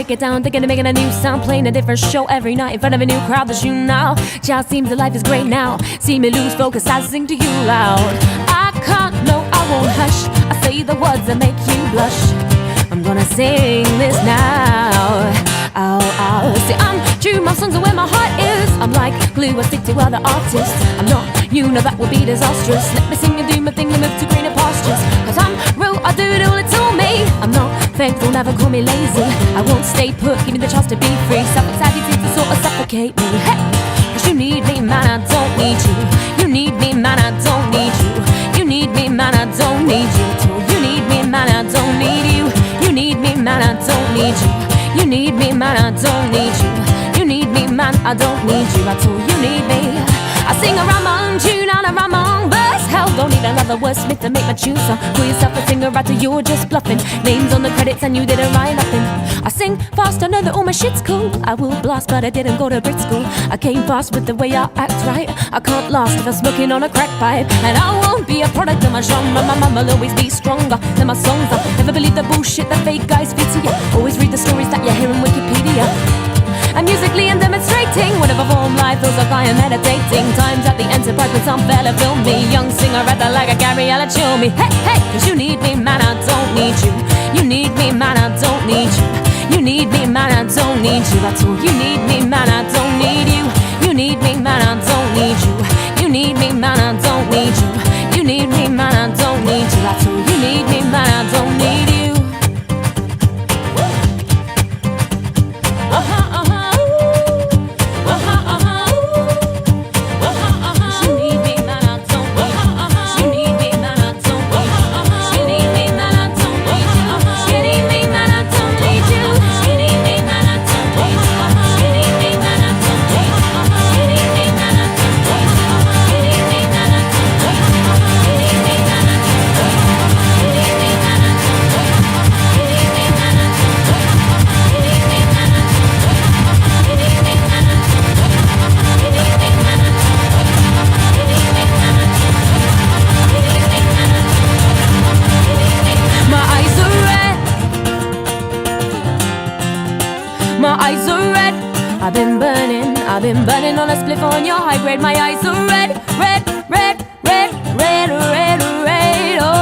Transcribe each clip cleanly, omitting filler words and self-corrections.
break it down, thinking of making a new sound, playing a different show every night in front of a new crowd that's you now. Just seems that life is great now. See me lose focus, I sing to you loud. I can't, no, I won't hush. I say the words that make you blush. I'm gonna sing this now. Ow, ow. See, I'm true, my songs are where my heart is. I'm like glue, I stick to other artists. I'm not, you know that would be disastrous. Let me sing and do my thing and move to greener pastures. Cause I'm real, I do it all, it's all me. I'm not thankful, never call me lazy. I won't stay put, give me the chance to be free. Self-anxiety seems to sort of suffocate me. Hey, cause you need me, man, I don't need you. You need me, man, I don't need you. You need me, man, I don't need you too. You need me, man, I don't need you. You need me, man, I don't need you. You need me, man, I don't need you. You need me, man, I don't need you. I told you need me. I sing a rhyme tune and a rhyme verse. Hell, don't need another wordsmith to make my tune. So call yourself a singer writer, you're just bluffing. Names on the credits and you didn't write nothing. I sing fast, I know that all my shit's cool. I will blast, but I didn't go to Brit school. I came fast with the way I act right. I can't last if I'm smoking on a crack pipe. And I won't be a product of my genre. My mama will always be stronger than my songs are. Never believe the bullshit that fake guys feed to you. Always read the stories that you hear on Wikipedia. I'm musically and demonstrating whatever form life feels like I am meditating. Times at the Enterprise when some fella film me. Young singer at the like a Gabriella chill me. Hey, hey, cause you need me, man, I don't need you. You need me, man, I don't need you. You need me, man, I don't need you. I told you need me, man, I don't need you. You need me, man, I don't need you. You need me, man, I don't need you. You need me, man, I don't need you. I told you need me, man, I don't need you. I've been burning on a spliff on your high grade. My eyes are red, red, red, red, red, red, red, oh.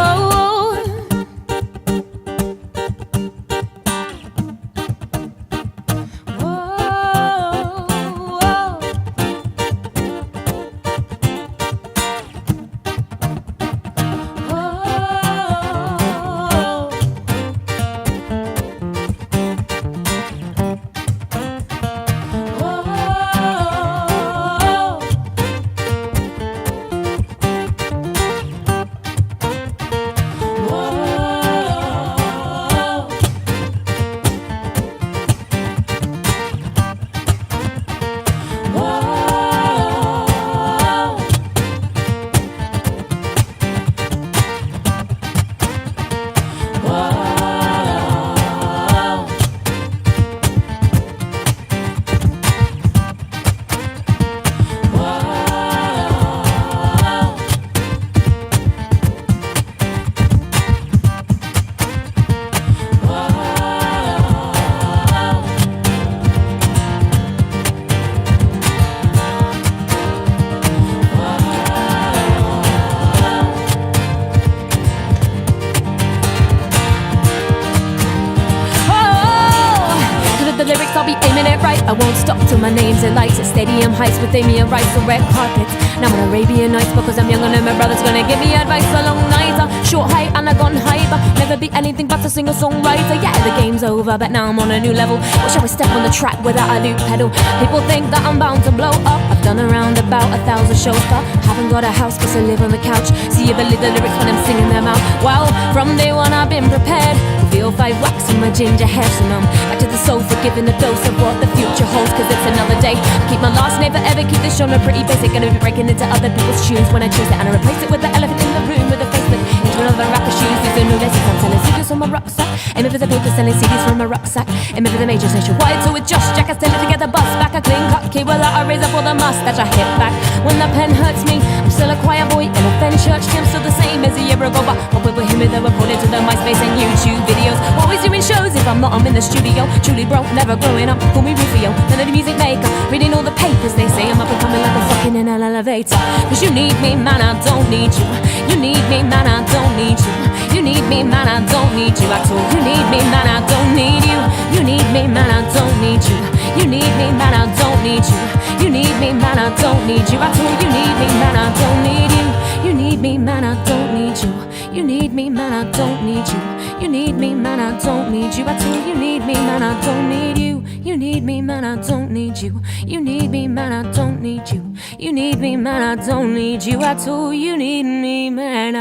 I won't stop till my name's in lights at stadium heights with Damien Rice on red carpets. Now I'm on Arabian Nights because I'm young and my brother's gonna give me advice. A long night, short height and I gone high, but never be anything but a singer-songwriter. Yeah, the game's over, but now I'm on a new level. Wish I would step on the track without a loop pedal. People think that I'm bound to blow up. I've done around about 1,000 shows, but haven't got a house, cause I live on the couch. See you believe the lyrics when I'm singing them out. Well, from day one I've been prepared. Feel 5 wax in my ginger hair, so I'm back to the sofa, giving a dose of what the future holds, cause it's another day. I keep my last name forever, keep this genre pretty basic. Gonna be breaking into other people's tunes when I choose it, and I replace it with the elephant in the room with a face that another rack of shoes. These are new lessons, I'm selling secrets on my rucksack. Aim for the paper, selling CDs from my rucksack. Aim for the majors nationwide, so it's just Jack. I still to get the bus back. A clean cut cable that I raise up for the mustache. I hit back when the pen hurts me. I'm still a choir boy in a Fen church. I'm still the same as a year ago, but what people hear me, they were pulled into the MySpace and YouTube videos. Always doing shows, if I'm not, I'm in the studio. Truly broke, never growing up, call me Rufio. None of the music maker, reading all the papers. They say I'm up and coming like a fucking in an elevator. Cause you need me, man, I don't need you. You need me, man, I don't need you. You need me, man, I don't need you at all. You need me, man, I don't need you. You need me, man, I don't need you. You need me, man, I don't need you. You need me, man, I don't need you at all. You need me, man, I don't need you. You need me, man, I don't need you. You need me, man, I don't need you. You need me, man, I don't need you at all. You need me, man, I don't need you. You need me, man, I don't need you. You need me, man, I don't need you. You need me, man, I don't need you at all. You need me, man,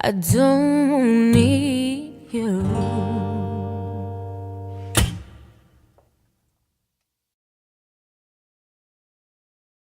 I don't need you.